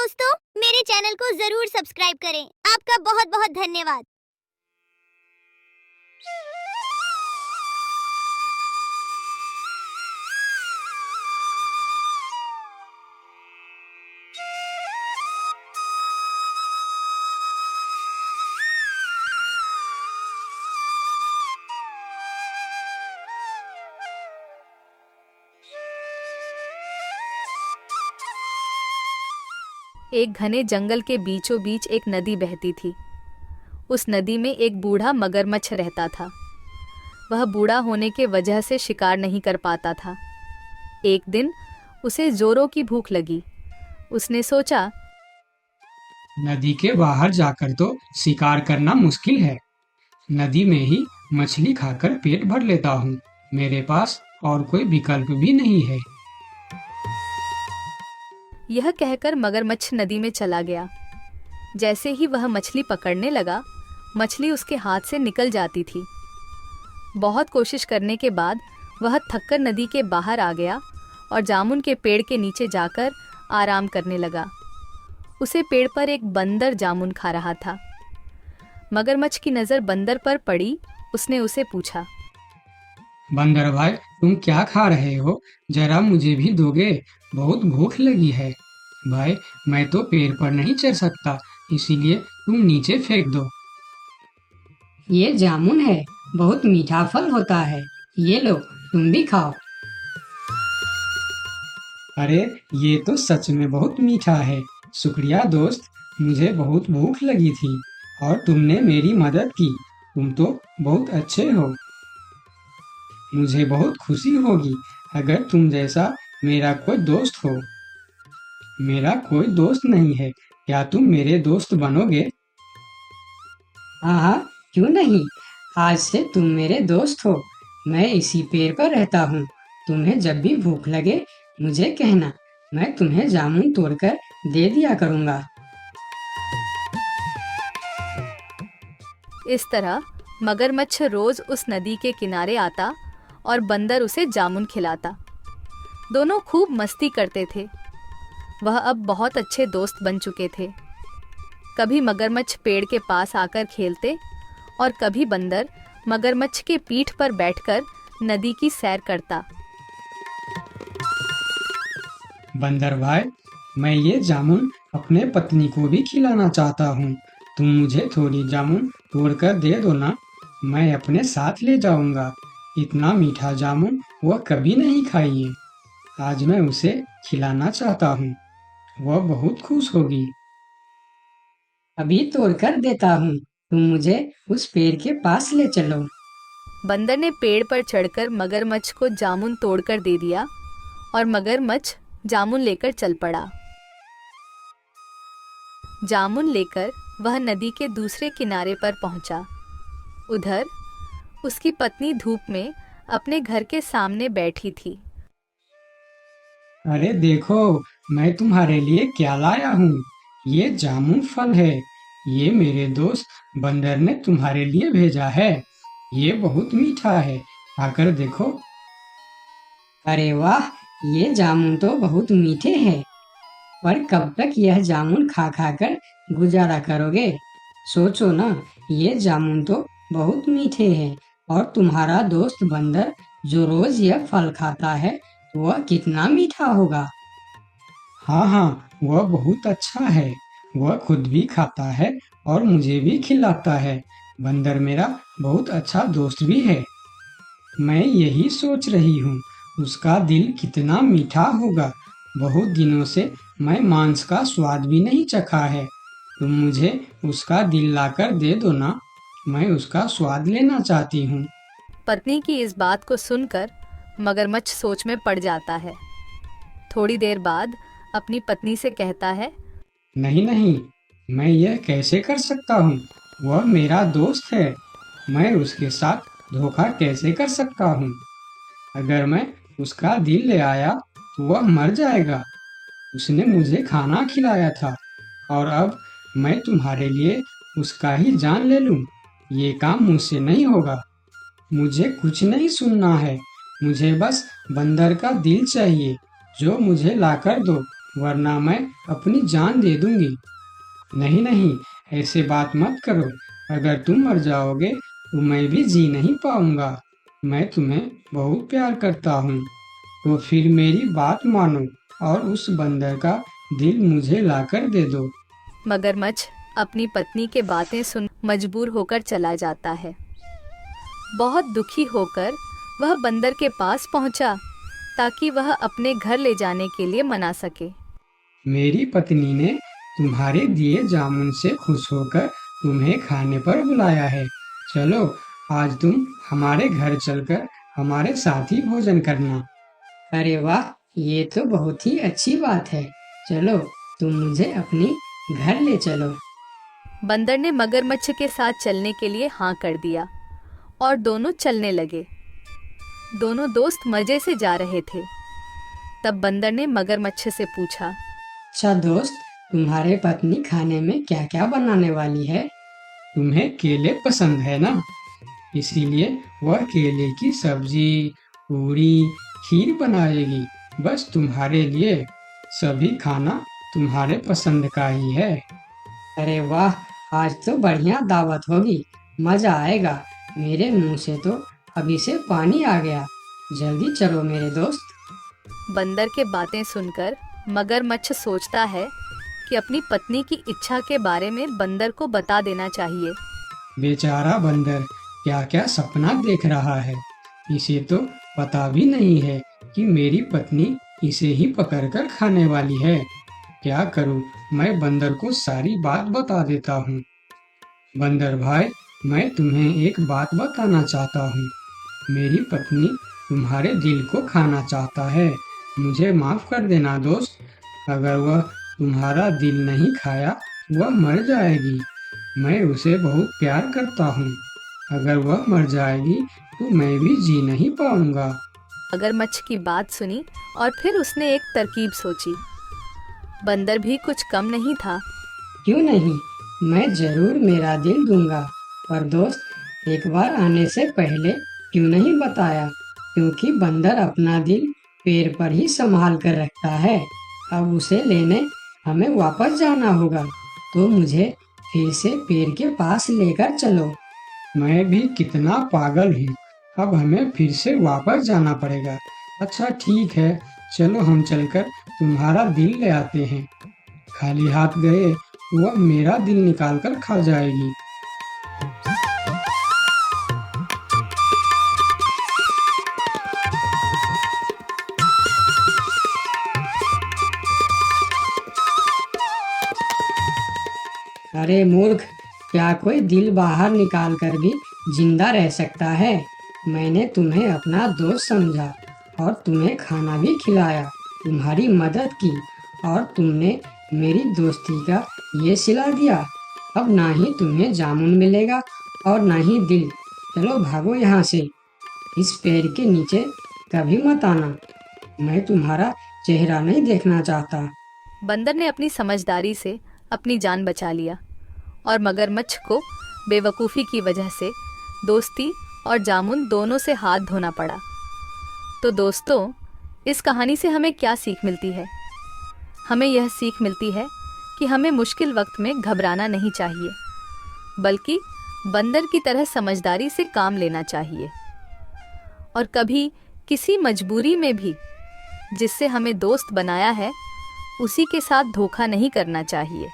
दोस्तों, मेरे चैनल को जरूर सब्सक्राइब करें। आपका बहुत बहुत धन्यवाद। एक घने जंगल के बीचों बीच एक नदी बहती थी। उस नदी में एक बूढ़ा मगरमच्छ रहता था। वह बूढ़ा होने के वजह से शिकार नहीं कर पाता था। एक दिन उसे जोरों की भूख लगी। उसने सोचा, नदी के बाहर जाकर तो शिकार करना मुश्किल है। नदी में ही मछली खाकर पेट भर लेता हूँ। मेरे पास और कोई विकल्प भी नहीं है। यह कहकर मगरमच्छ नदी में चला गया। जैसे ही वह मछली पकड़ने लगा, मछली उसके हाथ से निकल जाती थी। बहुत कोशिश करने के बाद वह थककर नदी के बाहर आ गया और जामुन के पेड़ के नीचे जाकर आराम करने लगा। उसे पेड़ पर एक बंदर जामुन खा रहा था। मगरमच्छ की नज़र बंदर पर पड़ी। उसने उसे पूछा, बंदर भाई, तुम क्या खा रहे हो? जरा मुझे भी दोगे? बहुत भूख लगी है। भाई, मैं तो पेड़ पर नहीं चढ़ सकता, इसीलिए तुम नीचे फेंक दो। ये जामुन है, बहुत मीठा फल होता है। ये लो, तुम भी खाओ। अरे, ये तो सच में बहुत मीठा है। शुक्रिया दोस्त, मुझे बहुत भूख लगी थी और तुमने मेरी मदद की। तुम तो बहुत अच्छे हो। मुझे बहुत खुशी होगी अगर तुम जैसा मेरा कोई दोस्त हो। मेरा कोई दोस्त नहीं है, क्या तुम मेरे दोस्त बनोगे? हाँ हाँ, क्यों नहीं। आज से तुम मेरे दोस्त हो। मैं इसी पेड़ पर रहता हूँ। तुम्हें जब भी भूख लगे मुझे कहना, मैं तुम्हें जामुन तोड़कर दे दिया करूँगा। इस तरह मगरमच्छ रोज उस नदी के किनारे आता और बंदर उसे जामुन खिलाता। दोनों खूब मस्ती करते थे। वह अब बहुत अच्छे दोस्त बन चुके थे। कभी मगरमच्छ पेड़ के पास आकर खेलते और कभी बंदर मगरमच्छ के पीठ पर बैठकर नदी की सैर करता। बंदर भाई, मैं ये जामुन अपने पत्नी को भी खिलाना चाहता हूँ। तुम मुझे थोड़ी जामुन तोड़कर दे दो ना, मैं अपने साथ ले जाऊंगा। इतना मीठा जामुन वह कभी नहीं खाई है। आज मैं उसे खिलाना चाहता हूँ। वह बहुत खुश होगी। अभी तोड़कर देता हूँ, तुम मुझे उस पेड़ के पास ले चलो। बंदर ने पेड़ पर चढ़कर मगरमच्छ को जामुन तोड़कर दे दिया और मगरमच्छ जामुन लेकर चल पड़ा। जामुन लेकर वह नदी के दूसरे किनारे पर पहुंचा। उधर उसकी पत्नी धूप में अपने घर के सामने बैठी थी। अरे देखो, मैं तुम्हारे लिए क्या लाया हूँ। ये जामुन फल है। ये मेरे दोस्त बंदर ने तुम्हारे लिए भेजा है। ये बहुत मीठा है, खाकर देखो। अरे वाह, ये जामुन तो बहुत मीठे हैं। पर कब तक यह जामुन खा खा कर गुजारा करोगे? सोचो ना, ये जामुन तो बहुत मीठे हैं और तुम्हारा दोस्त बंदर जो रोज यह फल खाता है, वह कितना मीठा होगा। हाँ हाँ, वह बहुत अच्छा है। वह खुद भी खाता है और मुझे भी खिलाता है। बंदर मेरा बहुत अच्छा दोस्त भी है। मैं यही सोच रही हूँ, उसका दिल कितना मीठा होगा। बहुत दिनों से मैं मांस का स्वाद भी नहीं चखा है। तुम मुझे उसका दिल लाकर दे दो ना, मैं उसका स्वाद लेना चाहती हूँ। पत्नी की इस बात को सुनकर मगरमच्छ सोच में पड़ जाता है। थोड़ी देर बाद अपनी पत्नी से कहता है, नहीं नहीं, मैं यह कैसे कर सकता हूँ? वह मेरा दोस्त है। मैं उसके साथ धोखा कैसे कर सकता हूँ? अगर मैं उसका दिल ले आया तो वह मर जाएगा। उसने मुझे खाना खिलाया था और अब मैं तुम्हारे लिए उसका ही जान ले लूं। ये काम मुझसे नहीं होगा। मुझे कुछ नहीं सुनना है। मुझे बस बंदर का दिल चाहिए, जो मुझे लाकर दो। वरना मैं अपनी जान दे दूंगी। नहीं नहीं, ऐसे बात मत करो। अगर तुम मर जाओगे तो मैं भी जी नहीं पाऊंगा। मैं तुम्हें बहुत प्यार करता हूँ। तो फिर मेरी बात मानो और उस बंदर का दिल मुझे लाकर दे दो। मगरमच्छ अपनी पत्नी के बातें सुन मजबूर होकर चला जाता है। बहुत दुखी होकर वह बंदर के पास पहुंचा ताकि वह अपने घर ले जाने के लिए मना सके। मेरी पत्नी ने तुम्हारे दिए जामुन से खुश होकर तुम्हें खाने पर बुलाया है। चलो, आज तुम हमारे घर चलकर हमारे साथ ही भोजन करना। अरे वाह, ये तो बहुत ही अच्छी बात है। चलो, तुम मुझे अपनी घर ले चलो। बंदर ने मगरमच्छ के साथ चलने के लिए हाँ कर दिया और दोनों चलने लगे। दोनों दोस्त मजे से जा रहे थे। तब बंदर ने मगरमच्छ से पूछा, अच्छा दोस्त, तुम्हारे पत्नी खाने में क्या क्या बनाने वाली है? तुम्हें केले पसंद है ना, इसीलिए वह केले की सब्जी, पूरी, खीर बनाएगी। बस तुम्हारे लिए। सभी खाना तुम्हारे पसंद का ही है। अरे वाह, आज तो बढ़िया दावत होगी, मजा आएगा। मेरे मुंह से तो अभी से पानी आ गया। जल्दी चलो मेरे दोस्त। बंदर के बातें सुनकर मगरमच्छ सोचता है कि अपनी पत्नी की इच्छा के बारे में बंदर को बता देना चाहिए। बेचारा बंदर क्या क्या सपना देख रहा है। इसे तो पता भी नहीं है कि मेरी पत्नी इसे ही पकड़कर खाने वाली है। क्या करूं, मैं बंदर को सारी बात बता देता हूँ। बंदर भाई, मैं तुम्हें एक बात बताना चाहता हूँ। मेरी पत्नी तुम्हारे दिल को खाना चाहता है। मुझे माफ कर देना दोस्त। अगर वह तुम्हारा दिल नहीं खाया, वह मर जाएगी। मैं उसे बहुत प्यार करता हूँ। अगर वह मर जाएगी तो मैं भी जी नहीं पाऊंगा। मगरमच्छ की बात सुनी और फिर उसने एक तरकीब सोची। बंदर भी कुछ कम नहीं था। क्यों नहीं, मैं जरूर मेरा दिल दूंगा। पर दोस्त, एक बार आने से पहले क्यों नहीं बताया? क्योंकि बंदर अपना दिल पेड़ पर ही संभाल कर रखता है। अब उसे लेने हमें वापस जाना होगा, तो मुझे फिर से पेड़ के पास लेकर चलो। मैं भी कितना पागल हूँ। अब हमें फिर से वापस जाना पड़ेगा। अच्छा ठीक है, चलो हम चलकर तुम्हारा दिल ले आते हैं। खाली हाथ गए वह मेरा दिल निकाल कर खा जाएगी। अरे मूर्ख, क्या कोई दिल बाहर निकाल कर भी जिंदा रह सकता है? मैंने तुम्हें अपना दोस्त समझा और तुम्हें खाना भी खिलाया, तुम्हारी मदद की, और तुमने मेरी दोस्ती का ये सिला दिया। अब ना ही तुम्हें जामुन मिलेगा और ना ही दिल। चलो भागो यहाँ से। इस पेड़ के नीचे कभी मत आना। मैं तुम्हारा चेहरा नहीं देखना चाहता। बंदर ने अपनी समझदारी से अपनी जान बचा लिया और मगरमच्छ को बेवकूफ़ी की वजह से दोस्ती और जामुन दोनों से हाथ धोना पड़ा। तो दोस्तों, इस कहानी से हमें क्या सीख मिलती है? हमें यह सीख मिलती है कि हमें मुश्किल वक्त में घबराना नहीं चाहिए, बल्कि बंदर की तरह समझदारी से काम लेना चाहिए। और कभी किसी मजबूरी में भी जिससे हमें दोस्त बनाया है, उसी के साथ धोखा नहीं करना चाहिए।